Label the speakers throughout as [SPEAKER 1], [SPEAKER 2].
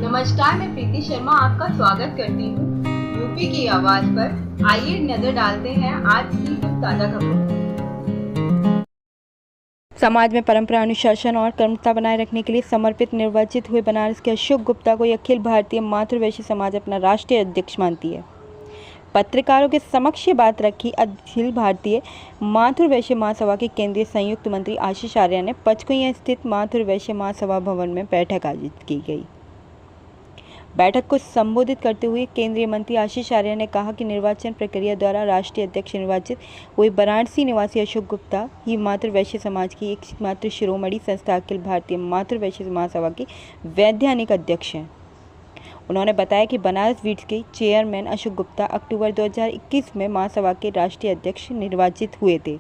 [SPEAKER 1] नमस्कार, मैं प्रीति शर्मा आपका स्वागत करती हूँ यूपी की आवाज पर। आइए नजर डालते हैं आज की कुछ ताजा खबरों।
[SPEAKER 2] समाज में परंपरा, अनुशासन और कर्मठता बनाए रखने के लिए समर्पित निर्वाचित हुए बनारस के अशोक गुप्ता को अखिल भारतीय मातृवैश्य समाज अपना राष्ट्रीय अध्यक्ष मानती है। पत्रकारों के समक्ष ये बात रखी अखिल भारतीय मातृवैश्य महासभा के केंद्रीय संयुक्त मंत्री आशीष आर्य ने पचकुइयां स्थित मातृवैश्य महासभा भवन में बैठक आयोजित की गई। बैठक को संबोधित करते हुए केंद्रीय मंत्री आशीष आर्य ने कहा कि निर्वाचन प्रक्रिया द्वारा राष्ट्रीय अध्यक्ष निर्वाचित हुए वाराणसी निवासी अशोक गुप्ता ही मातृवैश्य समाज की एकमात्र शिरोमणि संस्था अखिल भारतीय मातृवैश्य महासभा के वैधानिक अध्यक्ष हैं। उन्होंने बताया कि बनारस बीट के चेयरमैन अशोक गुप्ता अक्टूबर 2021 में महासभा के राष्ट्रीय अध्यक्ष निर्वाचित हुए थे।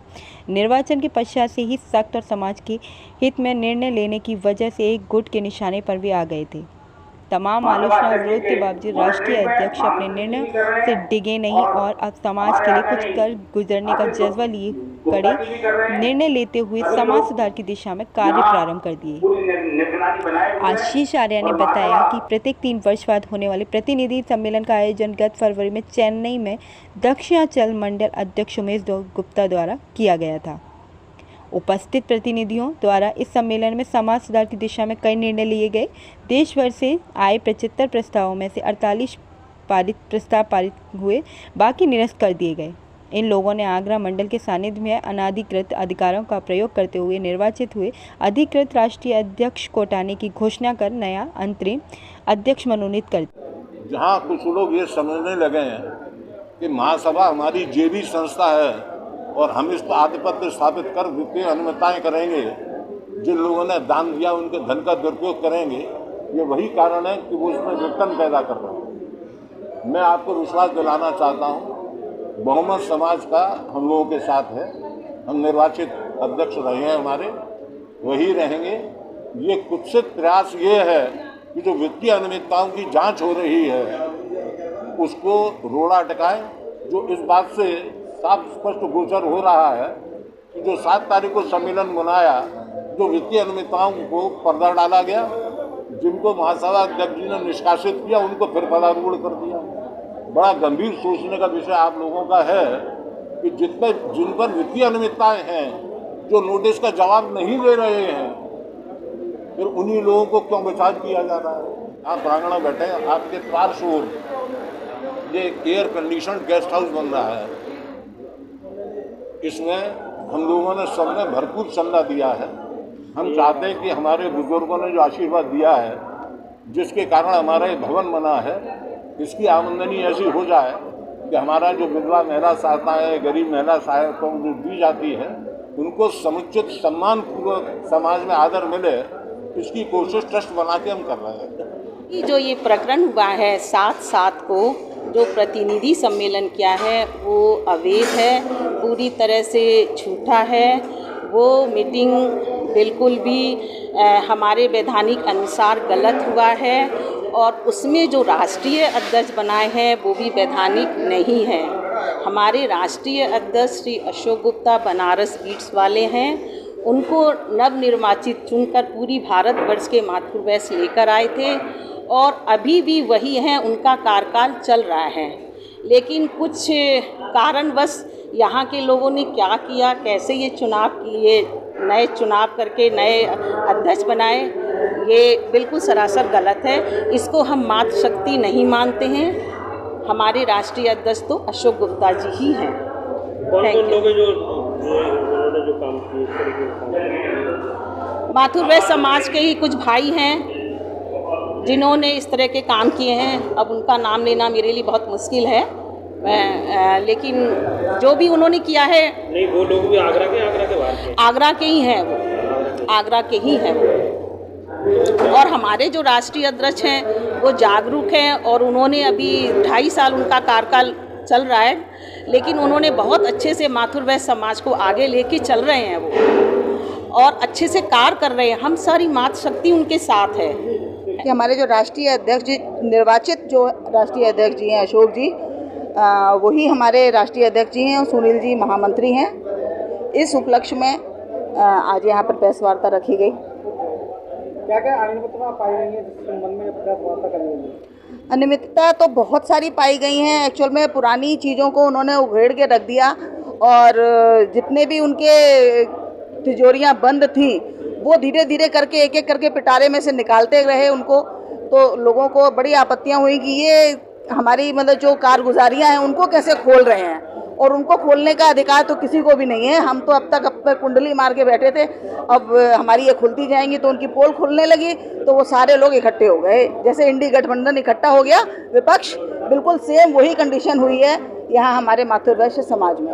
[SPEAKER 2] निर्वाचन के पश्चात से ही सख्त और समाज के हित में निर्णय लेने की वजह से एक गुट के निशाने पर भी आ गए थे। तमाम आलोचना और विरोध के बावजूद राष्ट्रीय अध्यक्ष अपने निर्णय से डिगे नहीं और अब समाज के लिए कुछ कर गुजरने का जज्बा लिए कड़े निर्णय लेते हुए समाज सुधार की दिशा में कार्य प्रारंभ कर दिए। आशीष आर्य ने बताया कि प्रत्येक 3 वर्ष बाद होने वाले प्रतिनिधि सम्मेलन का आयोजन गत फरवरी में चेन्नई में दक्षिणांचल मंडल अध्यक्ष उमेश गुप्ता द्वारा किया गया था। उपस्थित प्रतिनिधियों द्वारा इस सम्मेलन में समाज सुधार की दिशा में कई निर्णय लिए गए। देश भर से आए 75 प्रस्तावों में से 48 प्रस्ताव पारित हुए, बाकी निरस्त कर दिए गए। इन लोगों ने आगरा मंडल के सानिध्य में अनाधिकृत अधिकारों का प्रयोग करते हुए निर्वाचित हुए अधिकृत राष्ट्रीय अध्यक्ष को हटाने की घोषणा कर नया अंतरिम अध्यक्ष मनोनीत कर दिया।
[SPEAKER 3] जहाँ कुछ लोग ये समझने लगे हैं कि महासभा हमारी जेबी संस्था है और हम इस पर आधिपत्य स्थापित कर वित्तीय अनुमताएँ करेंगे, जिन लोगों ने दान दिया उनके धन का दुरुपयोग करेंगे, ये वही कारण है कि वो इसमें विघटन पैदा कर रहे हैं। मैं आपको विश्वास दिलाना चाहता हूँ, बहुमत समाज का हम लोगों के साथ है। हम निर्वाचित अध्यक्ष रहे हैं, हमारे वही रहेंगे। ये कुत्सित प्रयास ये है कि जो वित्तीय अनियमितताओं की जांच हो रही है उसको रोड़ा अटकाए। जो इस बात से साफ स्पष्ट गोचर हो रहा है कि जो 7 तारीख को सम्मेलन बनाया, जो वित्तीय अनियमितताओं को पर्दा डाला गया, जिनको महासभा अध्यक्ष जी ने निष्कासित किया उनको फिर पदारूढ़ कर दिया। बड़ा गंभीर सोचने का विषय आप लोगों का है कि जिन पर वित्तीय अनियमितताएं हैं, जो नोटिस का जवाब नहीं दे रहे हैं, फिर उन्हीं लोगों को क्यों विचार किया जा रहा है। आप प्रांगण में बैठे, आपके पार्श्व ओर ये एयर कंडीशनड गेस्ट हाउस बन रहा है। इसमें हम लोगों ने सबने भरपूर चंदा दिया है। हम चाहते हैं कि हमारे बुजुर्गों ने जो आशीर्वाद दिया है, जिसके कारण हमारा ये भवन बना है, इसकी आमदनी ऐसी हो जाए कि हमारा जो विधवा महिला सहायता है, गरीब महिला सहायता जो दी जाती है, उनको समुचित सम्मानपूर्वक समाज में आदर मिले, इसकी कोशिश ट्रस्ट बना के हम कर रहे हैं।
[SPEAKER 4] जो ये प्रकरण हुआ है 7/7 को जो प्रतिनिधि सम्मेलन किया है वो अवैध है, पूरी तरह से झूठा है। वो मीटिंग बिल्कुल भी हमारे वैधानिक अनुसार गलत हुआ है और उसमें जो राष्ट्रीय अध्यक्ष बनाए हैं वो भी वैधानिक नहीं है। हमारे राष्ट्रीय अध्यक्ष श्री अशोक गुप्ता बनारस बीट्स वाले हैं। उनको नवनिर्वाचित चुनकर पूरी भारतवर्ष के मातृवैश्य लेकर आए थे और अभी भी वही हैं, उनका कार्यकाल चल रहा है। लेकिन कुछ कारणवश यहाँ के लोगों ने क्या किया, कैसे ये चुनाव किए, नए चुनाव करके नए अध्यक्ष बनाए, ये बिल्कुल सरासर गलत है। इसको हम मातृशक्ति नहीं मानते हैं। हमारे राष्ट्रीय अध्यक्ष तो अशोक गुप्ता जी ही हैं।
[SPEAKER 5] कौन-कौन लोग हैं जो उन्होंने जो काम किए, इस तरीके के काम?
[SPEAKER 4] मातृवैश्य समाज के ही कुछ भाई हैं जिन्होंने इस तरह के काम किए हैं। अब उनका नाम लेना मेरे लिए बहुत मुश्किल है, लेकिन जो भी उन्होंने किया है।
[SPEAKER 5] नहीं, वो लोग भी आगरा के बाहर के?
[SPEAKER 4] आगरा के ही हैं वो, आगरा के ही हैं वो। और हमारे जो राष्ट्रीय अध्यक्ष हैं वो जागरूक हैं और उन्होंने अभी 2.5 साल उनका कार्यकाल चल रहा है, लेकिन उन्होंने बहुत अच्छे से मातृवैश्य समाज को आगे लेके चल रहे हैं वो और अच्छे से कार्य कर रहे हैं। हम सारी मातृशक्ति उनके साथ है।
[SPEAKER 6] कि हमारे जो राष्ट्रीय अध्यक्ष जी, निर्वाचित जो राष्ट्रीय अध्यक्ष जी हैं अशोक जी, वही हमारे राष्ट्रीय अध्यक्ष जी हैं और सुनील जी महामंत्री हैं। इस उपलक्ष्य में आज यहाँ पर प्रेस वार्ता रखी गई।
[SPEAKER 7] क्या क्या अनियमितता पाई गई है जिस संबंध में प्रेस वार्ता करनी है?
[SPEAKER 6] अनियमितता तो बहुत सारी पाई गई हैं। एक्चुअल में पुरानी चीज़ों को उन्होंने उघेड़ के रख दिया और जितने भी उनके तिजोरियां बंद थी वो धीरे धीरे करके एक एक करके पिटारे में से निकालते रहे उनको। तो लोगों को बड़ी आपत्तियां हुई कि ये हमारी मतलब जो कारगुजारियां हैं उनको कैसे खोल रहे हैं, और उनको खोलने का अधिकार तो किसी को भी नहीं है। हम तो अब तक कुंडली मार के बैठे थे, अब हमारी ये खुलती जाएंगी तो उनकी पोल खुलने लगी तो वो सारे लोग इकट्ठे हो गए। जैसे इंडी गठबंधन इकट्ठा हो गया विपक्ष, बिल्कुल सेम वही कंडीशन हुई है यहाँ हमारे मातृवैश्य समाज में।